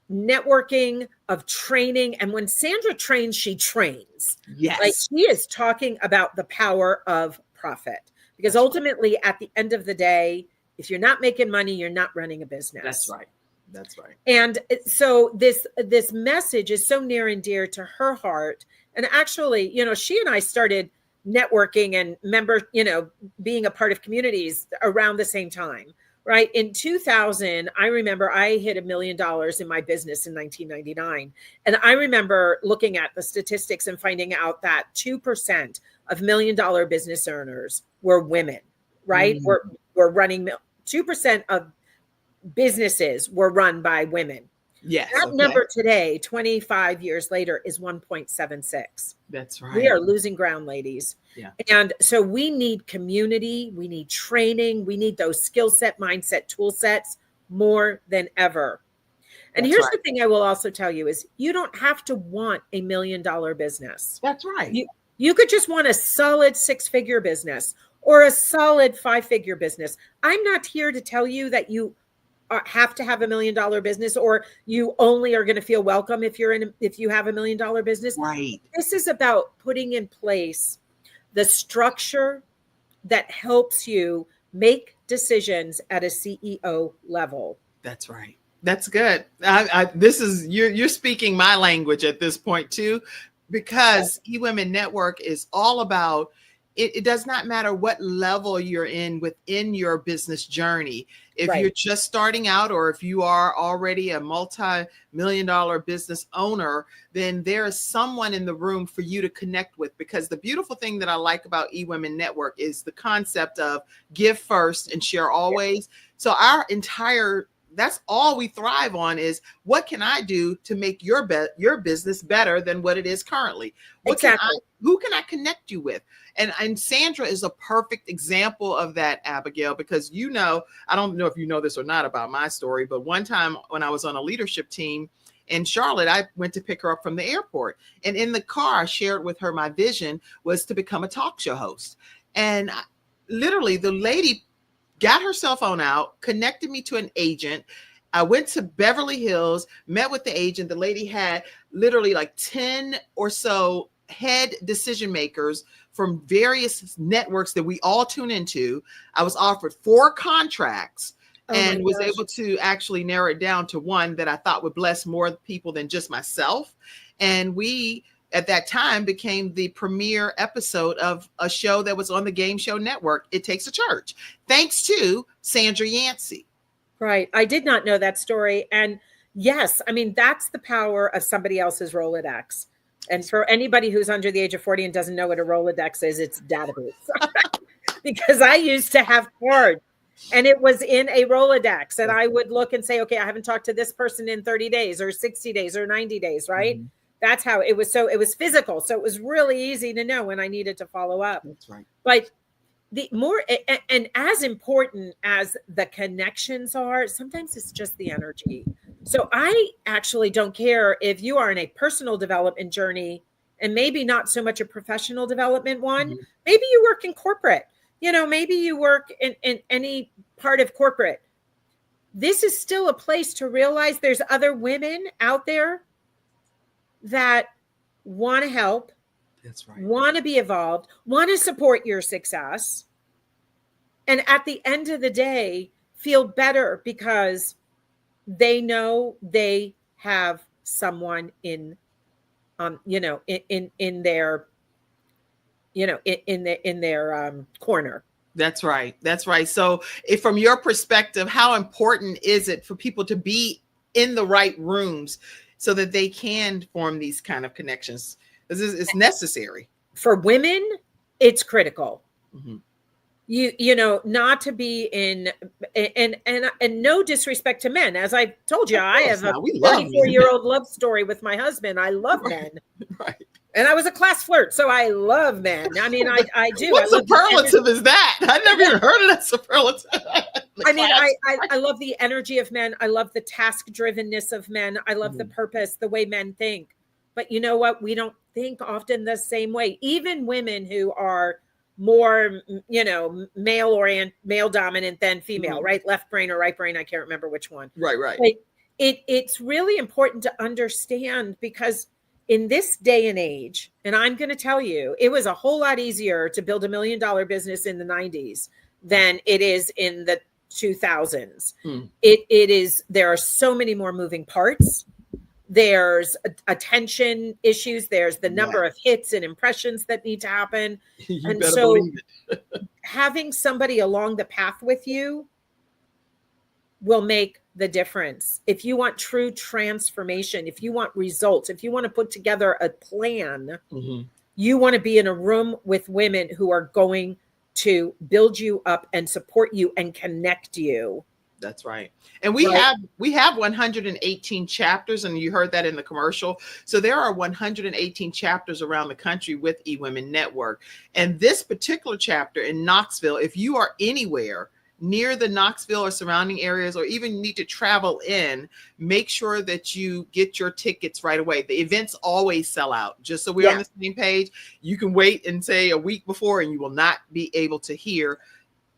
networking, of training. And when Sandra trains, she trains. Yes. Like, she is talking about the power of profit, because ultimately at the end of the day, if you're not making money, you're not running a business. That's right. That's right. And so this message is so near and dear to her heart. And actually, she and I started networking and being a part of communities around the same time, right? In 2000, I remember I hit $1 million in my business in 1999. And I remember looking at the statistics and finding out that 2% of $1 million business earners were women, right? We're running 2% of businesses were run by women. Yes. That number today, 25 years later, is 1.76. That's right. We are losing ground, ladies. Yeah. And so we need community, we need training, we need those skill set, mindset, tool sets more than ever. And here's the thing I will also tell you is you don't have to want $1 million business. That's right. You could just want a solid 6-figure business or a solid 5-figure business. I'm not here to tell you that you have to have $1 million business, or you only are going to feel welcome if you have $1 million business. Right. This is about putting in place the structure that helps you make decisions at a CEO level. That's right. That's good. You're speaking my language at this point too, because eWOMEN Network is all about it does not matter what level you're in within your business journey. If you're just starting out, or if you are already a multi-million-dollar business owner, then there is someone in the room for you to connect with. Because the beautiful thing that I like about eWOMEN Network is the concept of give first and share always. So that's all we thrive on is, what can I do to make your business better than what it is currently? Who can I connect you with? And Sandra is a perfect example of that, Abigail, because I don't know if you know this or not about my story, but one time when I was on a leadership team in Charlotte, I went to pick her up from the airport. And in the car, I shared with her my vision was to become a talk show host. And literally the lady got her cell phone out, connected me to an agent. I went to Beverly Hills, met with the agent. The lady had literally like 10 or so head decision makers from various networks that we all tune into. I was offered 4 contracts and was able to actually narrow it down to one that I thought would bless more people than just myself. And we, at that time, became the premiere episode of a show that was on the game show network, It Takes a Church, thanks to Sandra Yancey. Right. I did not know that story. And yes, I mean, that's the power of somebody else's Rolodex. And for anybody who's under the age of 40 and doesn't know what a Rolodex is, it's database. Because I used to have cards and it was in a Rolodex, and I would look and say, okay, I haven't talked to this person in 30 days or 60 days or 90 days, right? Mm-hmm. That's how it was. So it was physical. So it was really easy to know when I needed to follow up. That's right. But the more, and as important as the connections are, sometimes it's just the energy. So I actually don't care if you are in a personal development journey and maybe not so much a professional development one. Maybe you work in corporate, maybe you work in any part of corporate. This is still a place to realize there's other women out there that want to help. That's right. Want to be involved, want to support your success. And at the end of the day, feel better because they know they have someone in their corner. That's right. That's right. So from your perspective, how important is it for people to be in the right rooms so that they can form these kind of connections? It's necessary. For women, it's critical. Not to be in, and no disrespect to men. As I told you, I have a 34-year-old love story with my husband. I love men. Right. And I was a class flirt, so I love men. I mean, I do. What superlative is that? I never even heard of that superlative. I love the energy of men. I love the task drivenness of men. I love the purpose, the way men think. But you know what? We don't think often the same way. Even women who are more, male dominant than female, right? Left brain or right brain. I can't remember which one. Right. But it's really important to understand, because in this day and age, and I'm going to tell you, it was a whole lot easier to build $1 million business in the 90s than it is in the 2000s. It is, there are so many more moving parts. There's attention issues. There's the number of hits and impressions that need to happen. And so having somebody along the path with you will make the difference. If you want true transformation, if you want results, if you want to put together a plan, you want to be in a room with women who are going to build you up and support you and connect you. That's right. And we have 118 chapters, and you heard that in the commercial. So there are 118 chapters around the country with eWOMEN Network. And this particular chapter in Knoxville, if you are anywhere near the Knoxville or surrounding areas, or even need to travel in, make sure that you get your tickets right away. The events always sell out. Just so we're on the same page, you can wait and say a week before and you will not be able to hear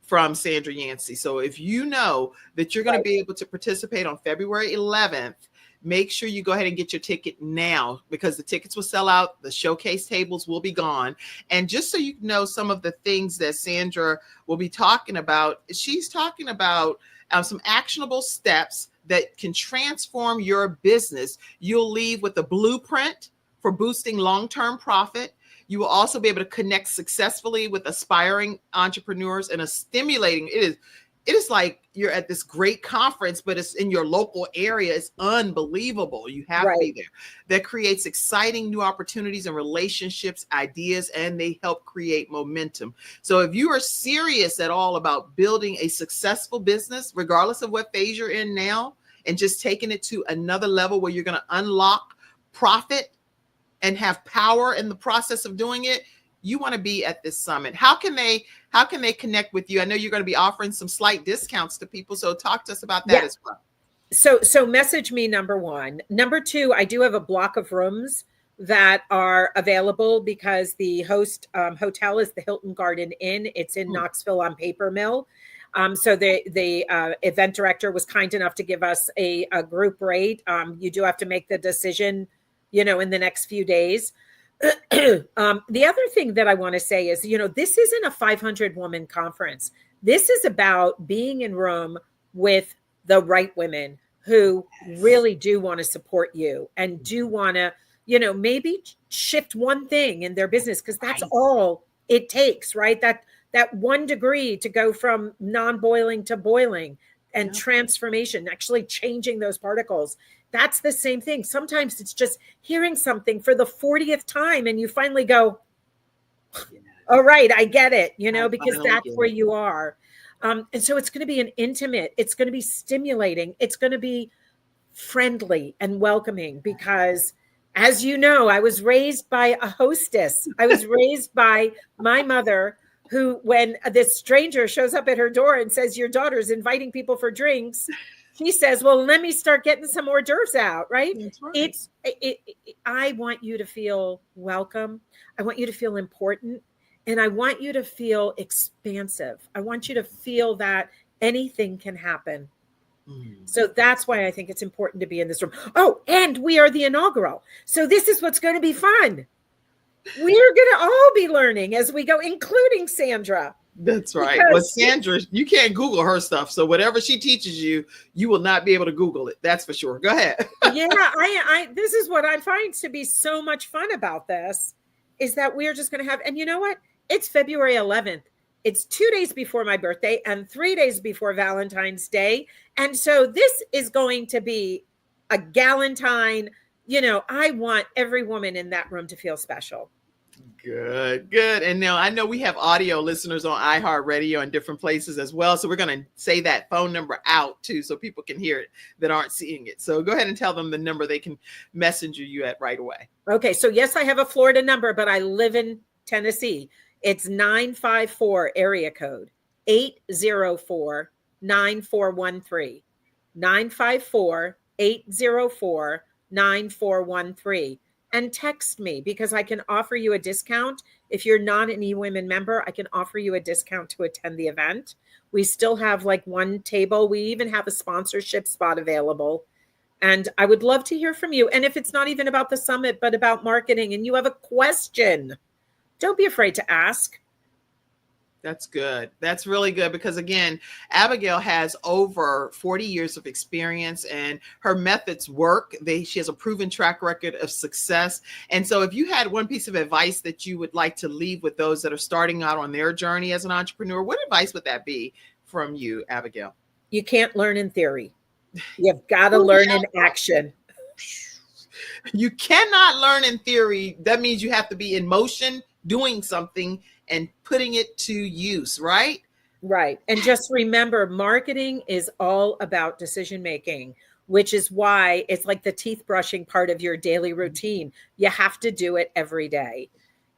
from Sandra Yancey. So if you know that you're going to be able to participate on February 11th, make sure you go ahead and get your ticket now, because the tickets will sell out. The showcase tables will be gone. And just so you know some of the things that Sandra will be talking about, she's talking about some actionable steps that can transform your business. You'll leave with a blueprint for boosting long-term profit. You will also be able to connect successfully with aspiring entrepreneurs in a stimulating, it is like you're at this great conference, but it's in your local area. It's unbelievable. You have to be there. That creates exciting new opportunities and relationships, ideas, and they help create momentum. So if you are serious at all about building a successful business, regardless of what phase you're in now, and just taking it to another level where you're going to unlock profit and have power in the process of doing it, you want to be at this summit. How can they connect with you? I know you're going to be offering some slight discounts to people. So talk to us about that as well. So message me, number one. Number two, I do have a block of rooms that are available because the host hotel is the Hilton Garden Inn. It's in Knoxville on Paper Mill. So the event director was kind enough to give us a group rate. You do have to make the decision, in the next few days. The other thing that I want to say is, this isn't a 500 woman conference. This is about being in room with the right women who really do want to support you and do want to, maybe shift one thing in their business, because that's all it takes, right? That 1 degree to go from non-boiling to boiling and transformation, actually changing those particles. That's the same thing. Sometimes it's just hearing something for the 40th time and you finally go, all right, I get it, because that's where you are. And so it's going to be an intimate, it's going to be stimulating. It's going to be friendly and welcoming, because as you know, I was raised by a hostess. I was raised by my mother, who, when this stranger shows up at her door and says, your daughter's inviting people for drinks, She says, well, let me start getting some hors d'oeuvres out, right? That's right. I want you to feel welcome. I want you to feel important. And I want you to feel expansive. I want you to feel that anything can happen. So that's why I think it's important to be in this room. Oh, and we are the inaugural. So this is what's going to be fun. We're going to all be learning as we go, including Sandra. That's right. Well, Sandra, you can't Google her stuff. So whatever she teaches you, you will not be able to Google it. That's for sure. Go ahead. Yeah, I this is what I find to be so much fun about this, is that we're just going to have, and you know what? It's February 11th. It's 2 days before my birthday and 3 days before Valentine's Day. And so this is going to be a galentine. You know, I want every woman in that room to feel special. Good. And now I know we have audio listeners on iHeartRadio and different places as well. So we're going to say that phone number out too, so people can hear it that aren't seeing it. So go ahead and tell them the number they can messenger you at right away. Okay. So yes, I have a Florida number, but I live in Tennessee. It's 954 area code 804-9413. 954-804-9413. And text me, because I can offer you a discount. If you're not an eWOMEN member, I can offer you a discount to attend the event. We still have like one table. We even have a sponsorship spot available. And I would love to hear from you. And if it's not even about the summit, but about marketing, and you have a question, don't be afraid to ask. That's good. That's really good, because again, Abigail has over 40 years of experience and her methods work. She has a proven track record of success. And so if you had one piece of advice that you would like to leave with those that are starting out on their journey as an entrepreneur, what advice would that be from you, Abigail? You can't learn in theory. You've got to learn in action. You cannot learn in theory. That means you have to be in motion, doing something and putting it to use, right? Right. And just remember, marketing is all about decision making, which is why it's like the teeth brushing part of your daily routine. You have to do it every day.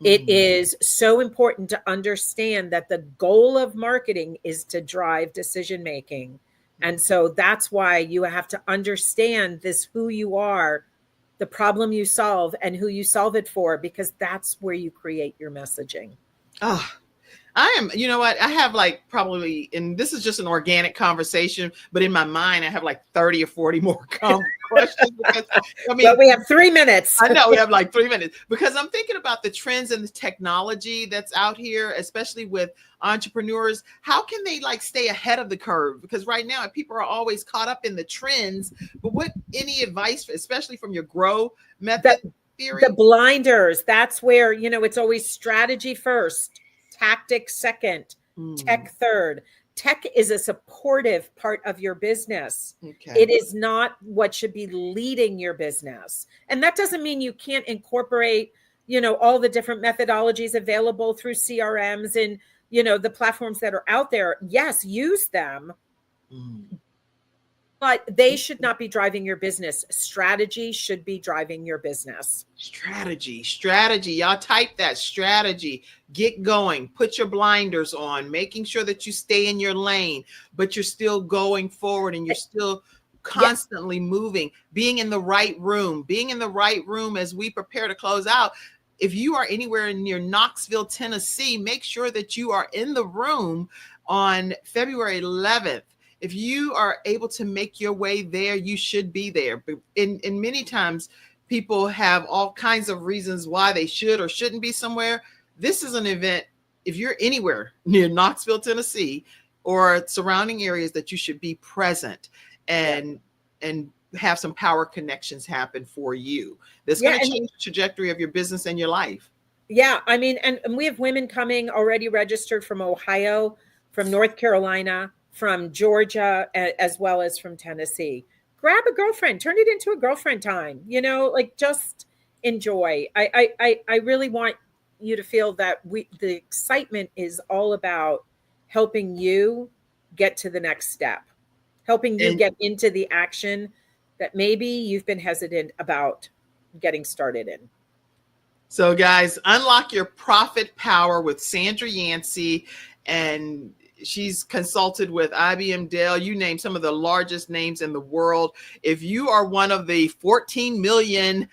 It is so important to understand that the goal of marketing is to drive decision making. And so that's why you have to understand this, who you are, the problem you solve, and who you solve it for, because that's where you create your messaging. Oh, you know what? I have like probably, and this is just an organic conversation, but in my mind, I have like 30 or 40 more questions. Because, but we have 3 minutes. I know we have like 3 minutes, because I'm thinking about the trends and the technology that's out here, especially with entrepreneurs. How can they like stay ahead of the curve? Because right now people are always caught up in the trends. But any advice, especially from your grow method? Theory? The blinders, that's where, it's always strategy first, tactics second, tech third. Tech is a supportive part of your business. Okay. It is not what should be leading your business. And that doesn't mean you can't incorporate, all the different methodologies available through CRMs and, the platforms that are out there. Yes, use them. But they should not be driving your business. Strategy should be driving your business. Strategy. Y'all type that, strategy. Get going. Put your blinders on, making sure that you stay in your lane, but you're still going forward and you're still constantly moving, being in the right room as we prepare to close out. If you are anywhere near Knoxville, Tennessee, make sure that you are in the room on February 11th. If you are able to make your way there, you should be there. And many times people have all kinds of reasons why they should or shouldn't be somewhere. This is an event, if you're anywhere near Knoxville, Tennessee, or surrounding areas, that you should be present and have some power connections happen for you. That's going to change the trajectory of your business and your life. Yeah. I mean, and we have women coming already registered from Ohio, from North Carolina, from Georgia, as well as from Tennessee. Grab a girlfriend, turn it into a girlfriend time, just enjoy. I really want you to feel that the excitement is all about helping you get to the next step, helping you get into the action that maybe you've been hesitant about getting started in. So guys, unlock your profit power with Sandra Yancey. And She's consulted with IBM, Dell, you name some of the largest names in the world. If you are one of the 14 million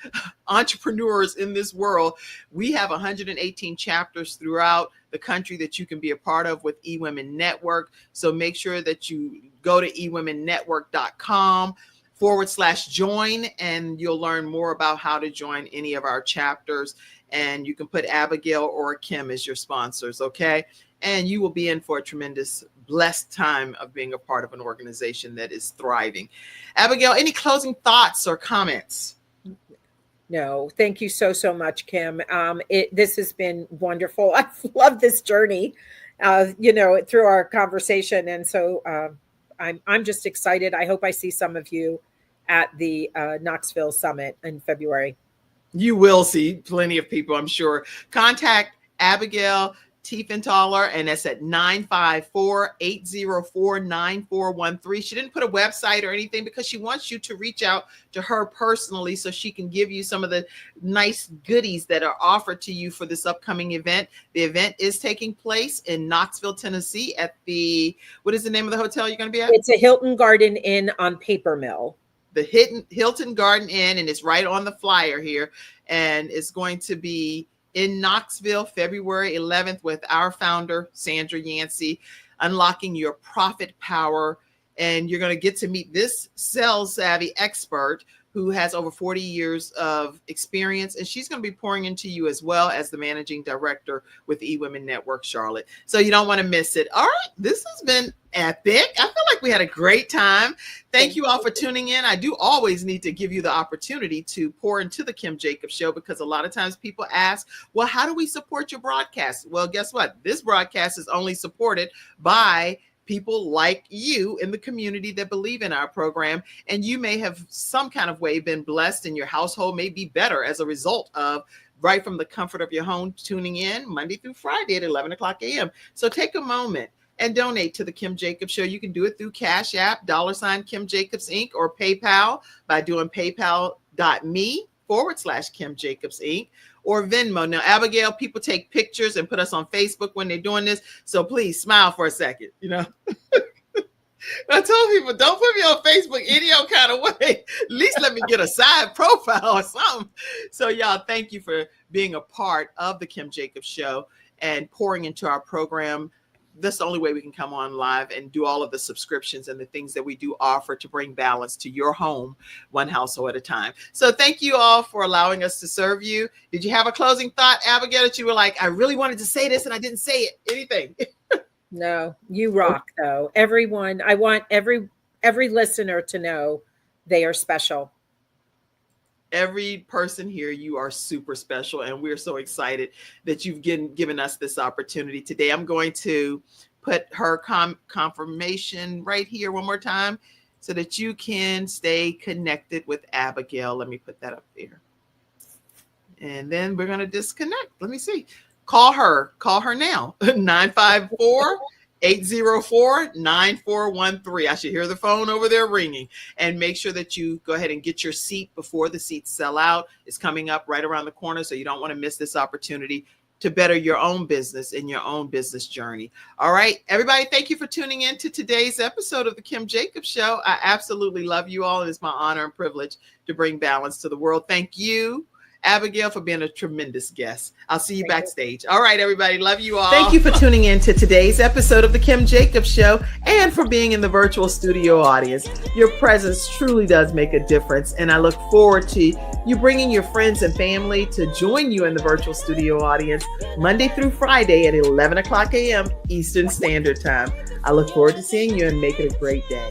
entrepreneurs in this world, we have 118 chapters throughout the country that you can be a part of with eWOMEN Network. So make sure that you go to eWomenNetwork.com/join, and you'll learn more about how to join any of our chapters. And you can put Abigail or Kim as your sponsors, okay? And you will be in for a tremendous, blessed time of being a part of an organization that is thriving. Abigail, any closing thoughts or comments? No, thank you so much, Kim. This has been wonderful. I've loved this journey, through our conversation. And so I'm just excited. I hope I see some of you at the Knoxville Summit in February. You will see plenty of people, I'm sure. Contact Abigail Tiefenthaler, and that's at 954-804-9413. She didn't put a website or anything because she wants you to reach out to her personally so she can give you some of the nice goodies that are offered to you for this upcoming event. The event is taking place in Knoxville, Tennessee at what is the name of the hotel you're going to be at? It's a Hilton Garden Inn on Paper Mill. The Hilton Garden Inn, and it's right on the flyer here. And it's going to be in Knoxville, February 11th, with our founder, Sandra Yancey, unlocking your profit power. And you're going to get to meet this sales savvy expert who has over 40 years of experience. And she's going to be pouring into you as well as the managing director with eWOMEN Network Charlotte. So you don't want to miss it. All right. This has been epic. I feel like we had a great time. Thank you all for tuning in. I do always need to give you the opportunity to pour into the Kim Jacobs Show, because a lot of times people ask, well, how do we support your broadcast? Well, guess what? This broadcast is only supported by people like you in the community that believe in our program. And you may have some kind of way been blessed, and your household may be better as a result of right from the comfort of your home tuning in Monday through Friday at 11 o'clock a.m. So take a moment and donate to the Kim Jacobs Show. You can do it through Cash App, $Kim Jacobs Inc., or PayPal by doing paypal.me/Kim Jacobs Inc., or Venmo. Now, Abigail, people take pictures and put us on Facebook when they're doing this. So please smile for a second, I told people, don't put me on Facebook any old kind of way. At least let me get a side profile or something. So y'all, thank you for being a part of the Kim Jacobs Show and pouring into our program. That's the only way we can come on live and do all of the subscriptions and the things that we do offer to bring balance to your home, one household at a time. So thank you all for allowing us to serve you. Did you have a closing thought, Abigail, that you were like, I really wanted to say this and I didn't say it? Anything? No, you rock though. Everyone, I want every listener to know they are special. Every person here, you are super special, and we're so excited that you've given us this opportunity today. I'm going to put her confirmation right here one more time so that you can stay connected with Abigail. Let me put that up there. And then we're going to disconnect. Let me see. Call her now. 954-804-9413. I should hear the phone over there ringing. And make sure that you go ahead and get your seat before the seats sell out. It's coming up right around the corner, so you don't want to miss this opportunity to better your own business and your own business journey. All right, everybody, thank you for tuning in to today's episode of the Kim Jacobs Show. I absolutely love you all. It is my honor and privilege to bring balance to the world. Thank you, Abigail, for being a tremendous guest. I'll see you backstage. All right, everybody. Love you all. Thank you for tuning in to today's episode of the Kim Jacobs Show, and for being in the virtual studio audience. Your presence truly does make a difference, and I look forward to you bringing your friends and family to join you in the virtual studio audience Monday through Friday at 11 o'clock a.m. Eastern Standard Time. I look forward to seeing you, and make it a great day.